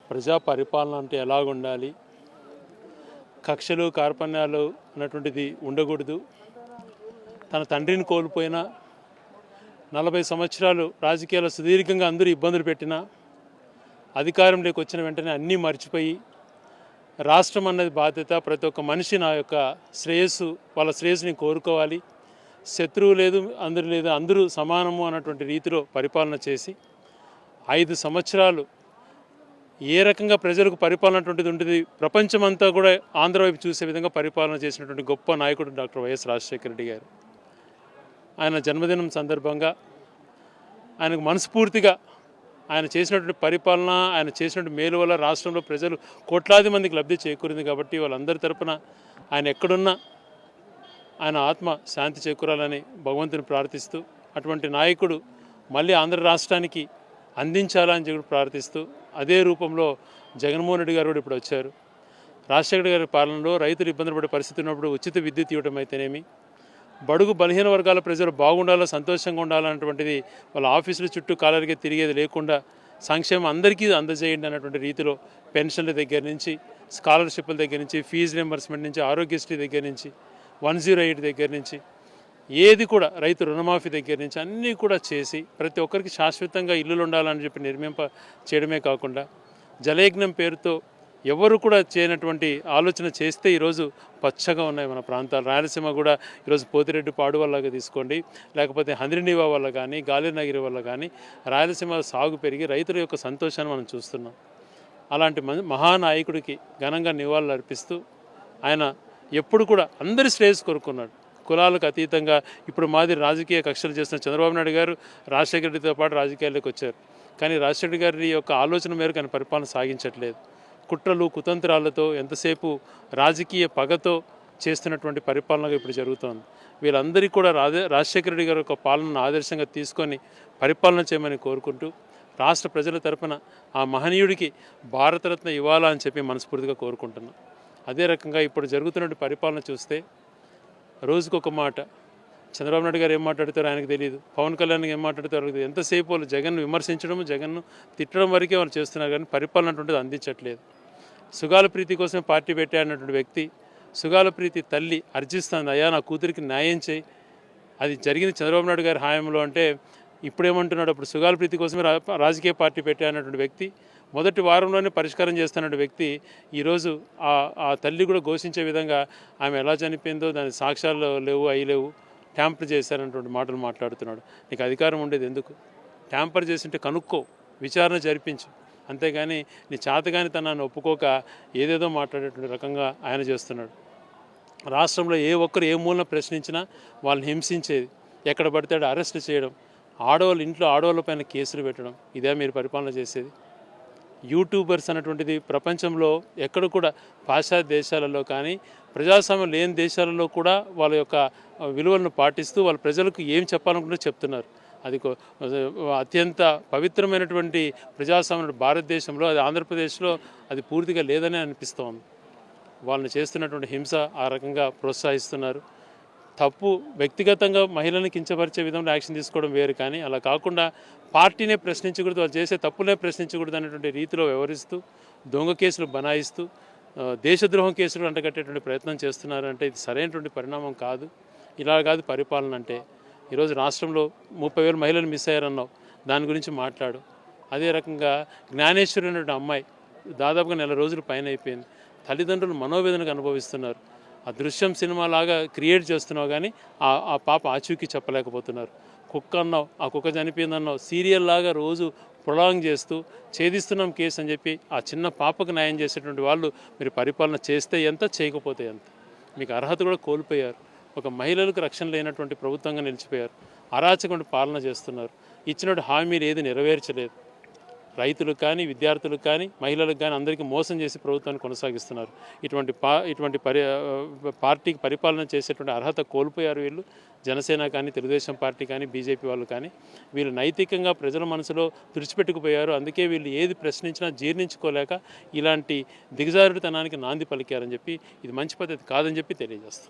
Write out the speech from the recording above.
ప్రజా పరిపాలన అంటే ఎలాగుండాలి, కక్షలు కార్పణ్యాలు అన్నటువంటిది ఉండకూడదు. తన తండ్రిని కోల్పోయిన 40 సంవత్సరాలు రాజకీయాల్లో సుదీర్ఘంగా అందరూ ఇబ్బందులు పెట్టినా అధికారంలోకి వచ్చిన వెంటనే అన్నీ మర్చిపోయి రాష్ట్రం అన్నది బాధ్యత, ప్రతి ఒక్క మనిషి నా యొక్క శ్రేయస్సు, వాళ్ళ శ్రేయస్సుని కోరుకోవాలి, శత్రువు లేదు అందరూ సమానము అన్నటువంటి రీతిలో పరిపాలన చేసి 5 సంవత్సరాలు ఏ రకంగా ప్రజలకు పరిపాలన అటువంటిది ఉంటుంది, ప్రపంచమంతా కూడా ఆంధ్ర వైపు చూసే విధంగా పరిపాలన చేసినటువంటి గొప్ప నాయకుడు డాక్టర్ వైఎస్ రాజశేఖర రెడ్డి గారు. ఆయన జన్మదినం సందర్భంగా ఆయనకు మనస్ఫూర్తిగా ఆయన చేసినటువంటి పరిపాలన, ఆయన చేసినటువంటి మేలు వల్ల రాష్ట్రంలో ప్రజలు కోట్లాది మందికి లబ్ధి చేకూరింది. కాబట్టి వాళ్ళందరి తరపున ఆయన ఎక్కడున్నా ఆయన ఆత్మ శాంతి చేకూరాలని భగవంతుని ప్రార్థిస్తూ, అటువంటి నాయకుడు మళ్ళీ ఆంధ్ర రాష్ట్రానికి అందించాలని చెప్పి ప్రార్థిస్తూ, అదే రూపంలో జగన్మోహన్ రెడ్డి గారు కూడా ఇప్పుడు వచ్చారు. రాజశేఖర గారి పాలనలో రైతులు ఇబ్బందులు పడే పరిస్థితి ఉన్నప్పుడు ఉచిత విద్యుత్ ఇవ్వడం అయితేనేమి, బడుగు బలహీన వర్గాల ప్రజలు బాగుండాలో సంతోషంగా ఉండాలన్నటువంటిది వాళ్ళ ఆఫీసుల చుట్టూ కాలరిగా తిరిగేది లేకుండా సంక్షేమం అందరికీ అందజేయండి అన్నటువంటి రీతిలో పెన్షన్ల దగ్గర నుంచి, స్కాలర్షిప్ల దగ్గర నుంచి, ఫీజు రింబర్స్మెంట్ నుంచి, ఆరోగ్యశ్రీ దగ్గర నుంచి, 108 దగ్గర నుంచి, ఏది కూడా రైతు రుణమాఫీ దగ్గర నుంచి అన్నీ కూడా చేసి ప్రతి ఒక్కరికి శాశ్వతంగా ఇల్లులు ఉండాలని చెప్పి నిర్మింప చేయడమే కాకుండా జలయజ్ఞం పేరుతో ఎవరు కూడా చేయనటువంటి ఆలోచన చేస్తే ఈరోజు పచ్చగా ఉన్నాయి మన ప్రాంతాలు. రాయలసీమ కూడా ఈరోజు పోతిరెడ్డి పాడు వల్ల తీసుకోండి, లేకపోతే హంద్రినీవా వల్ల కానీ, గాలినగిరి వల్ల కానీ రాయలసీమ సాగు పెరిగి రైతుల యొక్క సంతోషాన్ని మనం చూస్తున్నాం. అలాంటి మహానాయకుడికి ఘనంగా నివాళులు అర్పిస్తూ ఆయన ఎప్పుడు కూడా అందరి శ్రేయస్సు కోరుకున్నాడు. కులాలకు అతీతంగా ఇప్పుడు మాదిరి రాజకీయ కక్షలు చేస్తున్న చంద్రబాబు నాయుడు గారు రాజశేఖర రెడ్డితో పాటు రాజకీయాల్లోకి వచ్చారు. కానీ రాజశేఖర గారి యొక్క ఆలోచన మేరకు ఆయన పరిపాలన సాగించట్లేదు. కుట్రలు కుతంత్రాలతో ఎంతసేపు రాజకీయ పగతో చేస్తున్నటువంటి పరిపాలనగా ఇప్పుడు జరుగుతోంది. వీళ్ళందరికీ కూడా రాజశేఖర రెడ్డి గారి యొక్క పాలనను ఆదర్శంగా తీసుకొని పరిపాలన చేయమని కోరుకుంటూ రాష్ట్ర ప్రజల తరపున ఆ మహనీయుడికి భారతరత్న ఇవ్వాలా అని చెప్పి మనస్ఫూర్తిగా కోరుకుంటున్నాం. అదే రకంగా ఇప్పుడు జరుగుతున్న పరిపాలన చూస్తే రోజుకొక మాట, చంద్రబాబు నాయుడు గారు ఏం మాట్లాడతారో ఆయనకు తెలియదు, పవన్ కళ్యాణ్ ఏం మాట్లాడతారో తెలియదు. ఎంతసేపు వాళ్ళు జగన్ను విమర్శించడం, జగన్ను తిట్టడం వరకే వాళ్ళు చేస్తున్నారు, కానీ పరిపాలన అటువంటిది అందించట్లేదు. సుగాల ప్రీతి కోసం పార్టీ పెట్టాడన్నటువంటి వ్యక్తి సుగాల ప్రీతి తల్లి అర్జిస్తుంది, అయ్యా నా కూతురికి న్యాయం చేయి. అది జరిగింది చంద్రబాబు నాయుడు గారి హయాంలో అంటే ఇప్పుడేమంటున్నాడు, అప్పుడు సుగాల ప్రీతి కోసమే రాజకీయ పార్టీ పెట్టాడన్నటువంటి వ్యక్తి మొదటి వారంలోనే పరిష్కారం చేస్తున్న వ్యక్తి ఈరోజు ఆ తల్లి కూడా ఘోషించే విధంగా ఆమె ఎలా చనిపోయిందో దాని సాక్ష్యాలు లేవు, అవి లేవు, ట్యాంపర్ చేశారన్నటువంటి మాటలు మాట్లాడుతున్నాడు. నీకు అధికారం ఉండేది ఎందుకు? ట్యాంపర్ చేసింటే కనుక్కో, విచారణ జరిపించు, అంతేగాని నీ చేతగాని తనని ఒప్పుకోక ఏదేదో మాట్లాడేటువంటి రకంగా ఆయన చేస్తున్నాడు. రాష్ట్రంలో ఏ ఒక్కరు ఏ మూలన ప్రశ్నించినా వాళ్ళని హింసించేది, ఎక్కడ పడితే అరెస్ట్ చేయడం, ఆడవాళ్ళు ఇంట్లో ఆడవాళ్ళపైన కేసులు పెట్టడం, ఇదే మీరు పరిపాలన చేసేది? యూట్యూబర్స్ అన్నటువంటిది ప్రపంచంలో ఎక్కడ కూడా పాశ్చాత్య దేశాలలో కానీ ప్రజాస్వామ్యం లేని దేశాలలో కూడా వాళ్ళ యొక్క విలువలను పాటిస్తూ వాళ్ళ ప్రజలకు ఏం చెప్పాలనుకుంటే చెప్తున్నారు. అది అత్యంత పవిత్రమైనటువంటి ప్రజాస్వామ్యం భారతదేశంలో, అది ఆంధ్రప్రదేశ్లో అది పూర్తిగా లేదని అనిపిస్తోంది. వాళ్ళని చేస్తున్నటువంటి హింస ఆ రకంగా ప్రోత్సహిస్తున్నారు. తప్పు వ్యక్తిగతంగా మహిళలను కించపరిచే విధంగా యాక్షన్ తీసుకోవడం వేరు, కానీ అలా కాకుండా పార్టీనే ప్రశ్నించకూడదు, వాళ్ళు చేసే తప్పులనే ప్రశ్నించకూడదు అనేటువంటి రీతిలో వ్యవహరిస్తూ దొంగ కేసులు బనాయిస్తూ దేశద్రోహం కేసులు అంటగట్టేటువంటి ప్రయత్నం చేస్తున్నారంటే ఇది సరైనటువంటి పరిణామం కాదు. ఇలా కాదు పరిపాలన అంటే. ఈరోజు రాష్ట్రంలో 30,000 మహిళలు మిస్ అయ్యారన్నావు, దాని గురించి మాట్లాడు. అదే రకంగా జ్ఞానేశ్వరి అనేటువంటి అమ్మాయి దాదాపుగా 1 నెల రోజులు పైన అయిపోయింది. తల్లిదండ్రులు మనోవేదనకు అనుభవిస్తున్నారు. ఆ దృశ్యం సినిమా లాగా క్రియేట్ చేస్తున్నావు, కానీ ఆ పాప ఆచూకీ చెప్పలేకపోతున్నారు. కుక్క అన్నావు, ఆ కుక్క చనిపోయిందన్నావు, సీరియల్ లాగా రోజు ప్రొలాంగ్ చేస్తూ ఛేదిస్తున్నాం కేసు అని చెప్పి ఆ చిన్న పాపకు న్యాయం చేసేటువంటి వాళ్ళు మీరు పరిపాలన చేస్తే ఎంత, చేయకపోతే ఎంత? మీకు అర్హత కూడా కోల్పోయారు. ఒక మహిళలకు రక్షణ లేనటువంటి ప్రభుత్వంగా నిలిచిపోయారు. అరాచకమైన పాలన చేస్తున్నారు. ఇచ్చినటువంటి హామీలు ఏది నెరవేర్చలేదు. రైతులకు కానీ, విద్యార్థులకు కానీ, మహిళలకు కానీ అందరికీ మోసం చేసి ప్రభుత్వాన్ని కొనసాగిస్తున్నారు. ఇటువంటి పార్టీకి పరిపాలన చేసేటువంటి అర్హత కోల్పోయారు వీళ్ళు. జనసేన కానీ, తెలుగుదేశం పార్టీ కానీ, బీజేపీ వాళ్ళు కానీ వీళ్ళు నైతికంగా ప్రజల మనసులో తుడిచిపెట్టుకుపోయారు. అందుకే వీళ్ళు ఏది ప్రశ్నించినా జీర్ణించుకోలేక ఇలాంటి దిగజారుడితనానికి నాంది పలికారని చెప్పి, ఇది మంచి పద్ధతి కాదని చెప్పి తెలియజేస్తాం.